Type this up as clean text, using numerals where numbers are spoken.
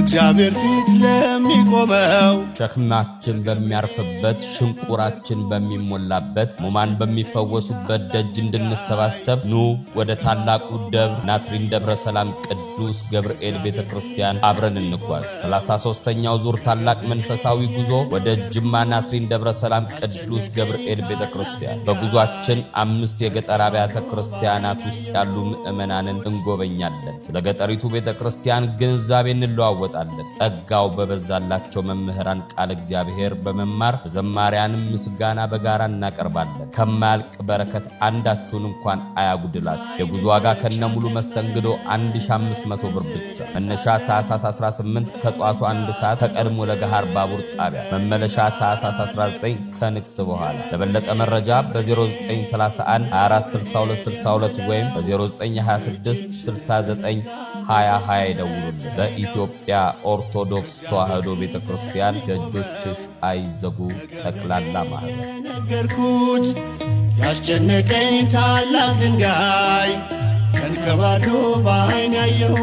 በእግዚአብሔር ፊት ለሚቆመው ሸክማችን በሚያርፍበት ሽንቁራችን በሚሞላበት ሙማን በሚፈወሱበት ደጅ እንድንሰባሰብ ኑ ወደ ታላቁ ደብር ናትሪን ደብረ ሰላም ቅዱስ ገብርኤል ቤተክርስቲያን አብረን እንጓዝ። 33ኛው ዙር ታላቅ መንፈሳዊ ጉዞ ወደ ጅማ ናትሪን ደብረ ሰላም ቅዱስ ገብርኤል ቤተክርስቲያን። በጉዟችን 5 የገጠር አብያተ ክርስቲያናት ውስጥ ያሉ ምእመናንን እንጎበኛለን። ስለ ገጠሪቱ ቤተክርስቲያን ግንዛቤ እንለዋወጣለን። ጸጋው በበዛላቸው መምህራን ቃል እግዚአብሔር በመማር በዘማሪያንም ምስጋና በጋራ እናቀርባለን። ከማያልቅ በረከት አንዳችሁን እንኳን አያጉድላችሁ። የጉዞ ዋጋ ከነሙሉ መስተንግዶ 1500 ብር ብቻ። መነሻ ታኅሳስ 18 ከጧቱ 1 ሰዓት ከቀድሞ ለገሃር ባቡር ጣቢያ፣ መመለሻ ታኅሳስ 19 ከንግስ በኋላ። ለበለጠ መረጃ በ0931 246262 ወይም በ0926 69 20 ይደውሉልን። በኢትዮጵያ ኦርቶዶክስ ተዋሕዶ ቤተክርስቲያን ደጆችሽ አይዘጉ ጠቅላላ ማህበር። ነገርኩት ያስጨነቀኝ ታላቅ ድንጋይ ከንከባዶ በዓይን ያየሁ